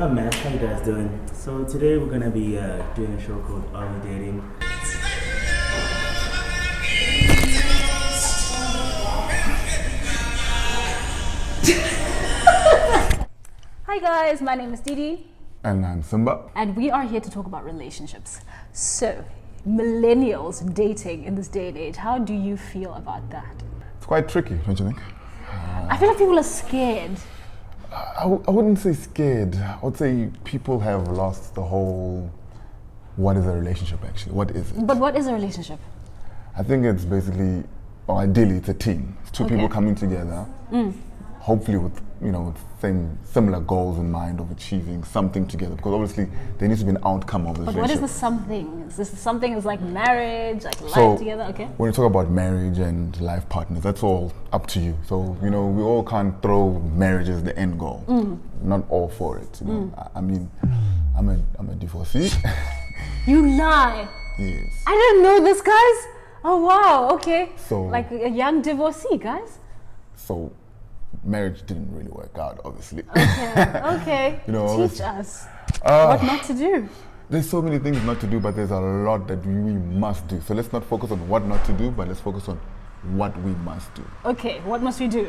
up, man? How you guys doing? So today we're gonna be doing a show called Are We Dating? Hi guys, my name is Didi. And I'm Simba. And we are here to talk about relationships. So, millennials dating in this day and age, how do you feel about that? It's quite tricky, don't you think? I feel like people are scared. I wouldn't say scared. I would say people have lost the whole, what is a relationship actually? What is it? But what is a relationship? I think it's basically, or ideally it's a team. It's two people coming together, hopefully with, with similar goals in mind of achieving something together, because obviously there needs to be an outcome of this But relationship. what is the something? Is this something is like marriage, like life So, together? Okay. when you talk about marriage and life partners, that's all up to you. So, we all can't throw marriage as the end goal. Not all for it. I mean, I'm a divorcee. You lie. Yes. I didn't know this, guys. Oh wow, okay. So, like a young divorcee, guys. So marriage didn't really work out, obviously. Okay. Teach us what not to do. There's so many things not to do, but there's a lot that we must do. So let's not focus on what not to do, but let's focus on what we must do. Okay, what must we do?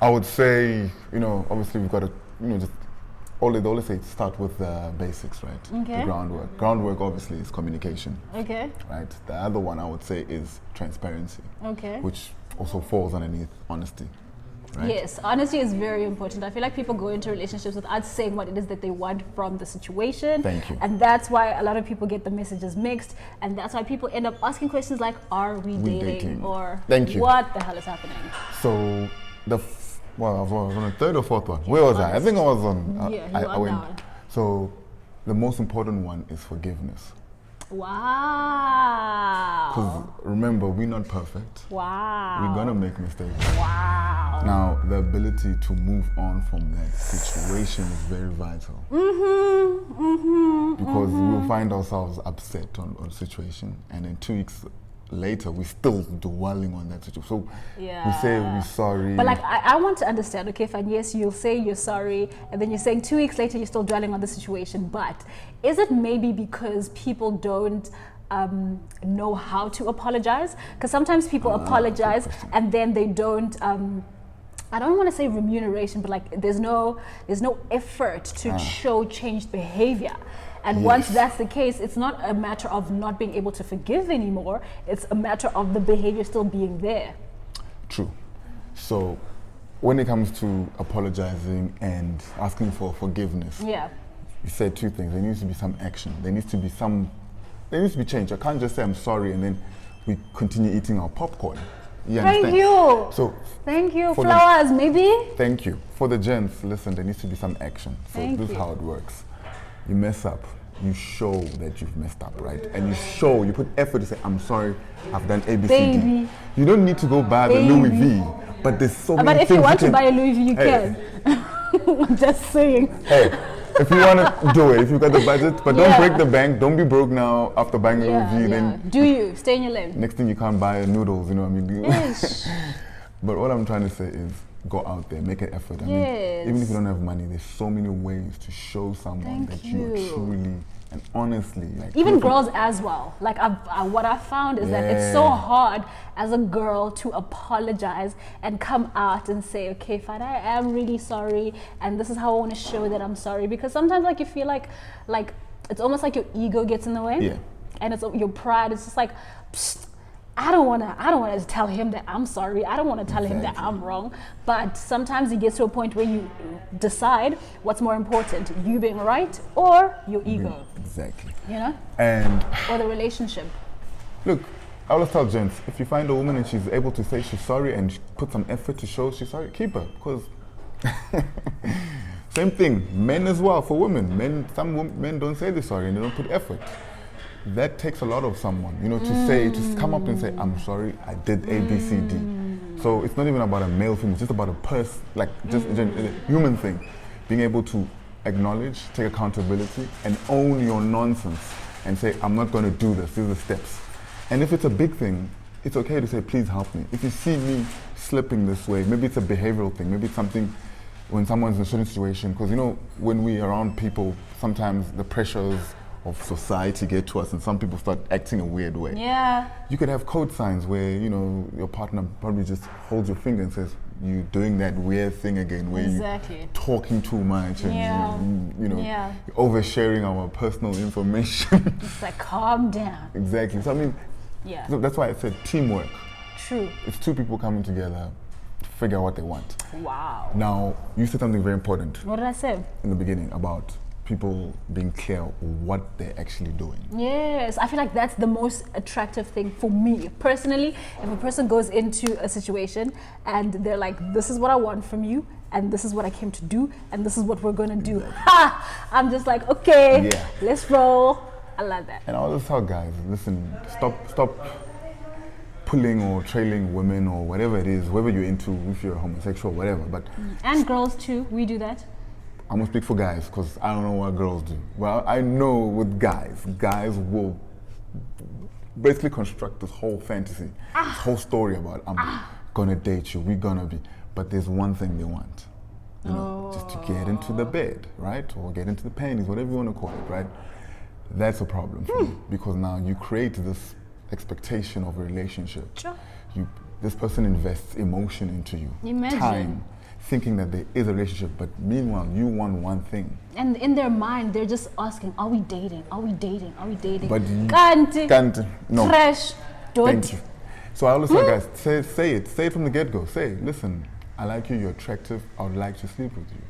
I would say, obviously we've got to, just they always say start with the basics, right? Okay. The groundwork. Groundwork obviously is communication. Okay. Right. The other one I would say is transparency. Okay. Which also falls underneath honesty. Right? Yes, honesty is very important. I feel like people go into relationships without saying what it is that they want from the situation. Thank you. And that's why a lot of people get the messages mixed, and that's why people end up asking questions like, "Are we dating?" or Thank you. "What the hell is happening?" So I was on the third or fourth one. Where was I? I think I was on. You I are went. now. So the most important one is forgiveness. Wow. Because remember, we're not perfect. Wow. We're gonna make mistakes. Wow. Now, the ability to move on from that situation is very vital. Because we'll find ourselves upset on a situation, and then 2 weeks later, we're still dwelling on that situation. So we say we're sorry. But like, I want to understand, okay, fine, yes, you'll say you're sorry, and then you're saying 2 weeks later, you're still dwelling on the situation. But is it maybe because people don't know how to apologize? Because sometimes people apologize and then they don't, I don't want to say remuneration, but like there's no effort to show changed behavior. And once that's the case, it's not a matter of not being able to forgive anymore. It's a matter of the behavior still being there. True. So when it comes to apologizing and asking for forgiveness, you said two things. There needs to be some action. There needs to be change. I can't just say I'm sorry and then we continue eating our popcorn. You understand? Thank you. So thank you. Flowers, maybe? Thank you. For the gents, listen, there needs to be some action. So this is how it works. You mess up, you show that you've messed up, right? And you put effort to say, I'm sorry, I've done A, B, C, D. You don't need to go buy the Louis V, but there's so many things. But if you want to buy a Louis V, you can. I'm just saying. Hey, if you want to do it, if you've got the budget, but don't break the bank, don't be broke now after buying a Louis V. Then do you, stay in your lane. Next thing you can't buy noodles, you know what I mean? Yes. But what I'm trying to say is, go out there, make an effort. I mean, even if you don't have money, there's so many ways to show someone that you truly and honestly like. Even girls as well. Like what I found is that it's so hard as a girl to apologize and come out and say, okay, fine, I am really sorry, and this is how I want to show that I'm sorry. Because sometimes like you feel like it's almost like your ego gets in the way. Yeah. And it's your pride. It's just like, psst, I don't want to tell him that I'm sorry. I don't want to tell him that I'm wrong. But sometimes it gets to a point where you decide what's more important, you being right or your ego. Exactly. Or the relationship. Look, I always tell gents, if you find a woman and she's able to say she's sorry and put some effort to show she's sorry, keep her. Because same thing, men as well, for women. Some men don't say they're sorry and they don't put effort. That takes a lot of someone, to come up and say, I'm sorry, I did A, B, C, D. So it's not even about a male thing, it's just about a person, just a human thing. Being able to acknowledge, take accountability, and own your nonsense and say, I'm not going to do this, these are the steps. And if it's a big thing, it's okay to say, please help me. If you see me slipping this way, maybe it's a behavioral thing, maybe it's something when someone's in a certain situation, because you know, when we're around people, sometimes the pressures of society get to us and some people start acting a weird way. Yeah. You could have code signs where, you know, your partner probably just holds your finger and says, you're doing that weird thing again where Exactly. you're talking too much and you know, Yeah. you're oversharing our personal information. It's like, calm down. Exactly. So I mean, Yeah. so that's why I said teamwork. True. It's two people coming together to figure out what they want. Wow. Now, you said something very important What did I say? in the beginning about people being clear what they're actually doing. Yes, I feel like that's the most attractive thing for me personally. If a person goes into a situation and they're like, this is what I want from you, and this is what I came to do, and this is what we're gonna do. Ha! I'm just like, okay, Yeah. let's roll. I love that. And I always tell guys, listen, stop pulling or trailing women or whatever it is, whoever you're into, if you're homosexual, whatever. But And girls too, we do that. I'm gonna speak for guys because I don't know what girls do. Well, I know with guys will basically construct this whole fantasy, this whole story about I'm gonna date you, we're gonna be. But there's one thing they want, you know, just to get into the bed, right? Or get into the panties, whatever you wanna call it, right? That's a problem for me because now you create this expectation of a relationship. Sure. This person invests emotion into you, Imagine. time, thinking that there is a relationship, but meanwhile you want one thing. And in their mind, they're just asking, are we dating? Are we dating? Are we dating? But you Can't. no. Trash. Don't. Thank you. So I always tell guys, say it from the get-go. Say, listen, I like you, you're attractive, I would like to sleep with you.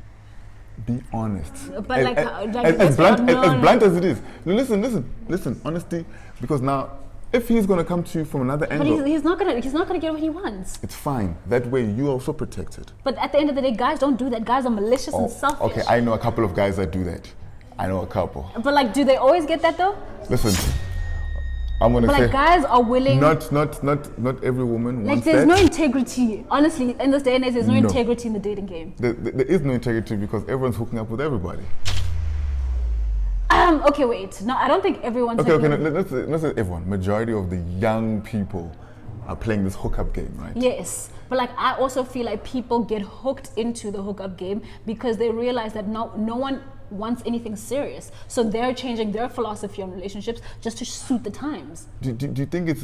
Be honest. But like, as blunt as it is. Listen, honesty, because now if he's gonna come to you from another But angle, he's not gonna get what he wants. it's fine. That way you're also protected. But at the end of the day, guys don't do that. Guys are malicious and selfish. Okay, I know a couple of guys that do that. I know a couple. But like, do they always get that though? Listen, I'm gonna But say like, guys are willing. not every woman Like, wants there's that. no integrity. Honestly, in this day and age, there's no No. integrity in the dating game. There is no integrity because everyone's hooking up with everybody. Okay, wait. No, I don't think everyone's. Okay, no, let's say everyone. Majority of the young people are playing this hookup game, right? Yes, but like I also feel like people get hooked into the hookup game because they realize that no one wants anything serious, so they're changing their philosophy on relationships just to suit the times. Do you think it's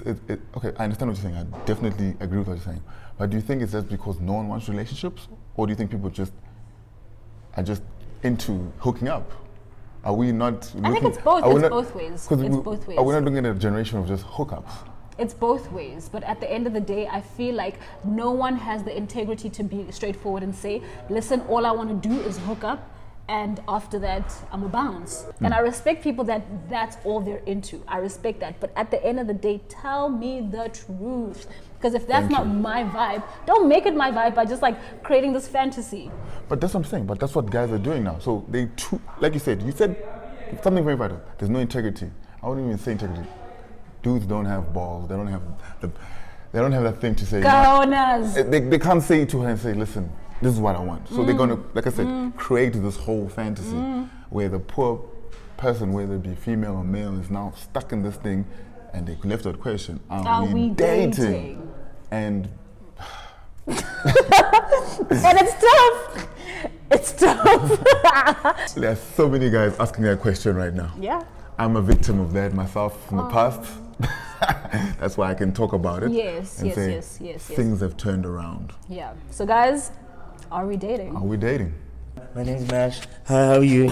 okay? I understand what you're saying. I definitely agree with what you're saying. But do you think it's just because no one wants relationships, or do you think people are just into hooking up? Are we not? I think it's both. It's both ways. It's both ways. Are we not looking at a generation of just hookups? It's both ways, but at the end of the day, I feel like no one has the integrity to be straightforward and say, listen, all I want to do is hook up, and after that, I'm a bounce. And I respect people that's all they're into. I respect that. But at the end of the day, tell me the truth. Because if that's not my vibe, don't make it my vibe by just like creating this fantasy. But that's what I'm saying. But that's what guys are doing now. So like you said something very vital. There's no integrity. I wouldn't even say integrity. Dudes don't have balls. They don't have that thing to say. They can't say it to her and say, listen, this is what I want. So they're gonna, like I said, create this whole fantasy where the poor person, whether it be female or male, is now stuck in this thing, and they left out question: Are we dating? And And it's tough. It's tough. there's so many guys asking that question right now. Yeah. I'm a victim of that myself in the past. That's why I can talk about it. Yes. Things have turned around. Yeah. So guys, are we dating? Are we dating? My name's Mash. How are you?